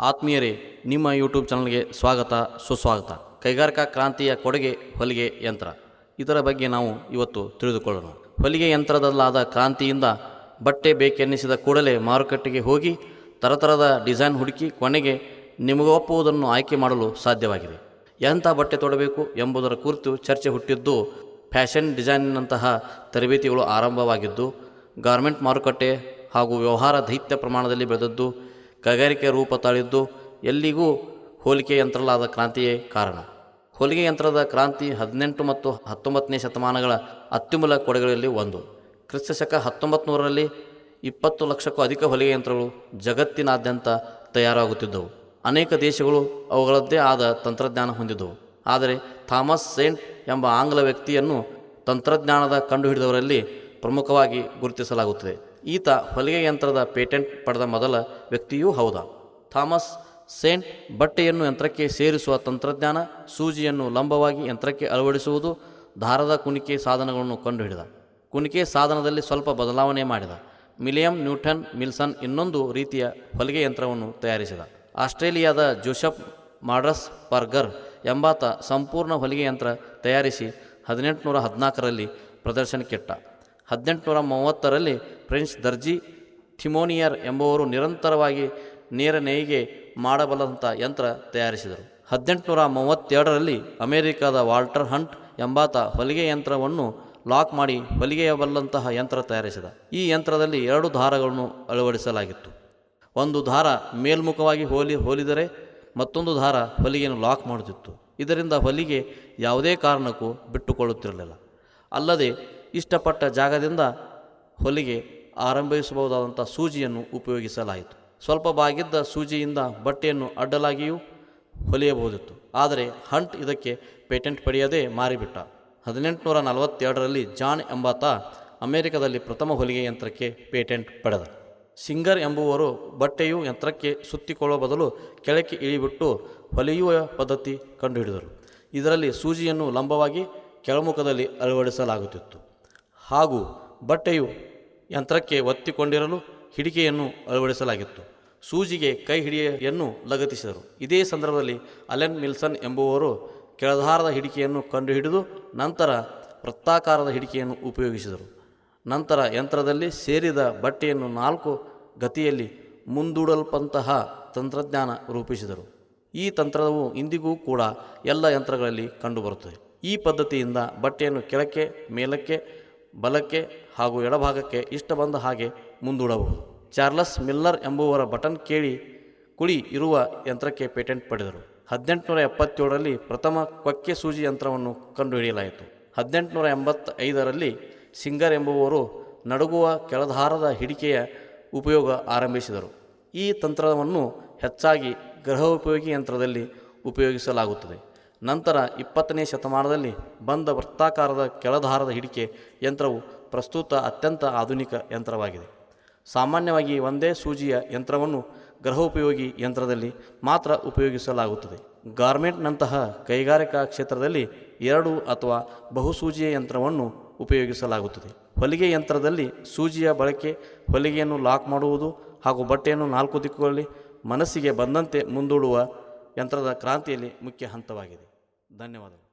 ಆತ್ಮೀಯರೇ, ನಿಮ್ಮ ಯೂಟ್ಯೂಬ್ ಚಾನಲ್ಗೆ ಸ್ವಾಗತ ಸುಸ್ವಾಗತ. ಕೈಗಾರಿಕಾ ಕ್ರಾಂತಿಯ ಕೊಡುಗೆ ಹೊಲಿಗೆ ಯಂತ್ರ, ಇದರ ಬಗ್ಗೆ ನಾವು ಇವತ್ತು ತಿಳಿದುಕೊಳ್ಳೋಣ. ಹೊಲಿಗೆ ಯಂತ್ರದಲ್ಲಾದ ಕ್ರಾಂತಿಯಿಂದ ಬಟ್ಟೆ ಬೇಕೆನ್ನಿಸಿದ ಕೂಡಲೇ ಮಾರುಕಟ್ಟೆಗೆ ಹೋಗಿ ತರತರದ ಡಿಸೈನ್ ಹುಡುಕಿ ಕೊನೆಗೆ ನಿಮಗೆ ಒಪ್ಪುವುದನ್ನು ಆಯ್ಕೆ ಮಾಡಲು ಸಾಧ್ಯವಾಗಿದೆ. ಎಂಥ ಬಟ್ಟೆ ತೊಡಬೇಕು ಎಂಬುದರ ಕುರಿತು ಚರ್ಚೆ ಹುಟ್ಟಿದ್ದು ಫ್ಯಾಷನ್ ಡಿಸೈನ್ನಂತಹ ತರಬೇತಿಗಳು ಆರಂಭವಾಗಿದ್ದು, ಗಾರ್ಮೆಂಟ್ ಮಾರುಕಟ್ಟೆ ಹಾಗೂ ವ್ಯವಹಾರ ದೈತ್ಯ ಪ್ರಮಾಣದಲ್ಲಿ ಬೆಳೆದದ್ದು, ಕೈಗಾರಿಕೆ ರೂಪ ತಾಳಿದ್ದು ಎಲ್ಲಿಗೂ ಹೋಲಿಕೆ ಯಂತ್ರಲಾದ ಕ್ರಾಂತಿಯೇ ಕಾರಣ. ಹೊಲಿಗೆ ಯಂತ್ರದ ಕ್ರಾಂತಿ 18 ಮತ್ತು 19ನೇ ಶತಮಾನಗಳ ಅತ್ಯುಮೂಲ ಕೊಡುಗೆಗಳಲ್ಲಿ ಒಂದು. ಕ್ರಿಸ್ತಶಕ 1900ರಲ್ಲಿ 20 ಲಕ್ಷಕ್ಕೂ ಅಧಿಕ ಹೊಲಿಗೆ ಯಂತ್ರಗಳು ಜಗತ್ತಿನಾದ್ಯಂತ ತಯಾರಾಗುತ್ತಿದ್ದವು. ಅನೇಕ ದೇಶಗಳು ಅವುಗಳದ್ದೇ ಆದ ತಂತ್ರಜ್ಞಾನ ಹೊಂದಿದ್ದವು. ಆದರೆ ಥಾಮಸ್ ಸೇಂಟ್ ಎಂಬ ಆಂಗ್ಲ ವ್ಯಕ್ತಿಯನ್ನು ತಂತ್ರಜ್ಞಾನದ ಕಂಡುಹಿಡಿದವರಲ್ಲಿ ಪ್ರಮುಖವಾಗಿ ಗುರುತಿಸಲಾಗುತ್ತದೆ. ಈತ ಹೊಲಿಗೆ ಯಂತ್ರದ ಪೇಟೆಂಟ್ ಪಡೆದ ಮೊದಲ ವ್ಯಕ್ತಿಯೂ ಹೌದ. ಥಾಮಸ್ ಸೇಂಟ್ ಬಟ್ಟೆಯನ್ನು ಯಂತ್ರಕ್ಕೆ ಸೇರಿಸುವ ತಂತ್ರಜ್ಞಾನ, ಸೂಜಿಯನ್ನು ಲಂಬವಾಗಿ ಯಂತ್ರಕ್ಕೆ ಅಳವಡಿಸುವುದು, ದಾರದ ಕುಣಿಕೆ ಸಾಧನಗಳನ್ನು ಕಂಡುಹಿಡಿದ. ಕುಣಿಕೆ ಸಾಧನದಲ್ಲಿ ಸ್ವಲ್ಪ ಬದಲಾವಣೆ ಮಾಡಿದ. ವಿಲಿಯಂ ನ್ಯೂಟನ್ ಮಿಲ್ಸನ್ ಇನ್ನೊಂದು ರೀತಿಯ ಹೊಲಿಗೆ ಯಂತ್ರವನ್ನು ತಯಾರಿಸಿದ. ಆಸ್ಟ್ರೇಲಿಯಾದ ಜೋಸೆಫ್ ಮಾಡ್ರಸ್ ಪರ್ಗರ್ ಎಂಬಾತ ಸಂಪೂರ್ಣ ಹೊಲಿಗೆ ಯಂತ್ರ ತಯಾರಿಸಿ 1814ರಲ್ಲಿ ಪ್ರದರ್ಶನಕ್ಕಿಟ್ಟ. 1830ರಲ್ಲಿ ಫ್ರೆಂಚ್ ದರ್ಜಿ ಥಿಮೋನಿಯರ್ ಎಂಬುವರು ನಿರಂತರವಾಗಿ ನೇರ ನೇಯ್ಗೆ ಮಾಡಬಲ್ಲಂಥ ಯಂತ್ರ ತಯಾರಿಸಿದರು. 1832ರಲ್ಲಿ ಅಮೆರಿಕದ ವಾಲ್ಟರ್ ಹಂಟ್ ಎಂಬಾತ ಹೊಲಿಗೆ ಯಂತ್ರವನ್ನು ಲಾಕ್ ಮಾಡಿ ಹೊಲಿಗೆಯಬಲ್ಲಂತಹ ಯಂತ್ರ ತಯಾರಿಸಿದ. ಈ ಯಂತ್ರದಲ್ಲಿ 2 ದಾರಗಳನ್ನು ಅಳವಡಿಸಲಾಗಿತ್ತು. ಒಂದು ದಾರ ಮೇಲ್ಮುಖವಾಗಿ ಹೋಲಿದರೆ ಮತ್ತೊಂದು ದಾರ ಹೊಲಿಗೆಯನ್ನು ಲಾಕ್ ಮಾಡುತ್ತಿತ್ತು. ಇದರಿಂದ ಹೊಲಿಗೆ ಯಾವುದೇ ಕಾರಣಕ್ಕೂ ಬಿಟ್ಟುಕೊಳ್ಳುತ್ತಿರಲಿಲ್ಲ. ಅಲ್ಲದೆ ಇಷ್ಟಪಟ್ಟ ಜಾಗದಿಂದ ಹೊಲಿಗೆ ಆರಂಭಿಸಬಹುದಾದಂಥ ಸೂಜಿಯನ್ನು ಉಪಯೋಗಿಸಲಾಯಿತು. ಸ್ವಲ್ಪ ಬಾಗಿದ್ದ ಸೂಜಿಯಿಂದ ಬಟ್ಟೆಯನ್ನು ಅಡ್ಡಲಾಗಿಯೂ ಹೊಲಿಯಬಹುದಿತ್ತು. ಆದರೆ ಹಂಟ್ ಇದಕ್ಕೆ ಪೇಟೆಂಟ್ ಪಡೆಯದೇ ಮಾರಿಬಿಟ್ಟ. 1842ರಲ್ಲಿ ಜಾನ್ ಎಂಬಾತ ಅಮೆರಿಕದಲ್ಲಿ ಪ್ರಥಮ ಹೊಲಿಗೆ ಯಂತ್ರಕ್ಕೆ ಪೇಟೆಂಟ್ ಪಡೆದ. ಸಿಂಗರ್ ಎಂಬುವರು ಬಟ್ಟೆಯು ಯಂತ್ರಕ್ಕೆ ಸುತ್ತಿಕೊಳ್ಳುವ ಬದಲು ಕೆಳಕ್ಕೆ ಇಳಿಬಿಟ್ಟು ಹೊಲಿಯುವ ಪದ್ಧತಿ ಕಂಡುಹಿಡಿದರು. ಇದರಲ್ಲಿ ಸೂಜಿಯನ್ನು ಲಂಬವಾಗಿ ಕೆಳಮುಖದಲ್ಲಿ ಅಳವಡಿಸಲಾಗುತ್ತಿತ್ತು ಹಾಗೂ ಬಟ್ಟೆಯು ಯಂತ್ರಕ್ಕೆ ಒತ್ತಿಕೊಂಡಿರಲು ಹಿಡಿಕೆಯನ್ನು ಅಳವಡಿಸಲಾಗಿತ್ತು. ಸೂಜಿಗೆ ಕೈ ಹಿಡಿಯನ್ನು ಲಗತ್ತಿಸಿದರು. ಇದೇ ಸಂದರ್ಭದಲ್ಲಿ ಅಲೆನ್ ಮಿಲ್ಸನ್ ಎಂಬುವರು ಕೆಳದಾರದ ಹಿಡಿಕೆಯನ್ನು ಕಂಡುಹಿಡಿದು ನಂತರ ವೃತ್ತಾಕಾರದ ಹಿಡಿಕೆಯನ್ನು ಉಪಯೋಗಿಸಿದರು. ನಂತರ ಯಂತ್ರದಲ್ಲಿ ಸೇರಿದ ಬಟ್ಟೆಯನ್ನು 4 ಗತಿಯಲ್ಲಿ ಮುಂದೂಡಲ್ಪಂತಹ ತಂತ್ರಜ್ಞಾನ ರೂಪಿಸಿದರು. ಈ ತಂತ್ರವು ಇಂದಿಗೂ ಕೂಡ ಎಲ್ಲ ಯಂತ್ರಗಳಲ್ಲಿ ಕಂಡುಬರುತ್ತದೆ. ಈ ಪದ್ಧತಿಯಿಂದ ಬಟ್ಟೆಯನ್ನು ಕೆಳಕ್ಕೆ, ಮೇಲಕ್ಕೆ, ಬಲಕ್ಕೆ ಹಾಗೂ ಎಡಭಾಗಕ್ಕೆ ಇಷ್ಟ ಬಂದ ಹಾಗೆ ಮುಂದೂಡಬಹುದು. ಚಾರ್ಲಸ್ ಮಿಲ್ಲರ್ ಎಂಬುವರ ಬಟನ್ ಕುಳಿ ಇರುವ ಯಂತ್ರಕ್ಕೆ ಪೇಟೆಂಟ್ ಪಡೆದರು. 1877ರಲ್ಲಿ ಪ್ರಥಮ ಕೊಕ್ಕೆ ಸೂಜಿ ಯಂತ್ರವನ್ನು ಕಂಡುಹಿಡಿಯಲಾಯಿತು. 1885ರಲ್ಲಿ ಸಿಂಗರ್ ಎಂಬುವರು ನಡುಗುವ ಕೆಳದಾರದ ಹಿಡಿಕೆಯ ಉಪಯೋಗ ಆರಂಭಿಸಿದರು. ಈ ತಂತ್ರವನ್ನು ಹೆಚ್ಚಾಗಿ ಗೃಹೋಪಯೋಗಿ ಯಂತ್ರದಲ್ಲಿ ಉಪಯೋಗಿಸಲಾಗುತ್ತದೆ. ನಂತರ 20ನೇ ಶತಮಾನದಲ್ಲಿ ಬಂದ ವೃತ್ತಾಕಾರದ ಕೆಳದಾರದ ಹಿಡಿಕೆ ಯಂತ್ರವು ಪ್ರಸ್ತುತ ಅತ್ಯಂತ ಆಧುನಿಕ ಯಂತ್ರವಾಗಿದೆ. ಸಾಮಾನ್ಯವಾಗಿ ಒಂದೇ ಸೂಜಿಯ ಯಂತ್ರವನ್ನು ಗೃಹೋಪಯೋಗಿ ಯಂತ್ರದಲ್ಲಿ ಮಾತ್ರ ಉಪಯೋಗಿಸಲಾಗುತ್ತದೆ. ಗಾರ್ಮೆಂಟ್ನಂತಹ ಕೈಗಾರಿಕಾ ಕ್ಷೇತ್ರದಲ್ಲಿ 2 ಅಥವಾ ಬಹುಸೂಜಿಯ ಯಂತ್ರವನ್ನು ಉಪಯೋಗಿಸಲಾಗುತ್ತದೆ. ಹೊಲಿಗೆ ಯಂತ್ರದಲ್ಲಿ ಸೂಜಿಯ ಬಳಕೆ ಹೊಲಿಗೆಯನ್ನು ಲಾಕ್ ಮಾಡುವುದು ಹಾಗೂ ಬಟ್ಟೆಯನ್ನು 4 ದಿಕ್ಕುಗಳಲ್ಲಿ ಮನಸ್ಸಿಗೆ ಬಂದಂತೆ ಮುಂದೂಡುವ ಯಂತ್ರದ ಕ್ರಾಂತಿಯಲ್ಲಿ ಮುಖ್ಯ ಹಂತವಾಗಿದೆ. ಧನ್ಯವಾದಗಳು.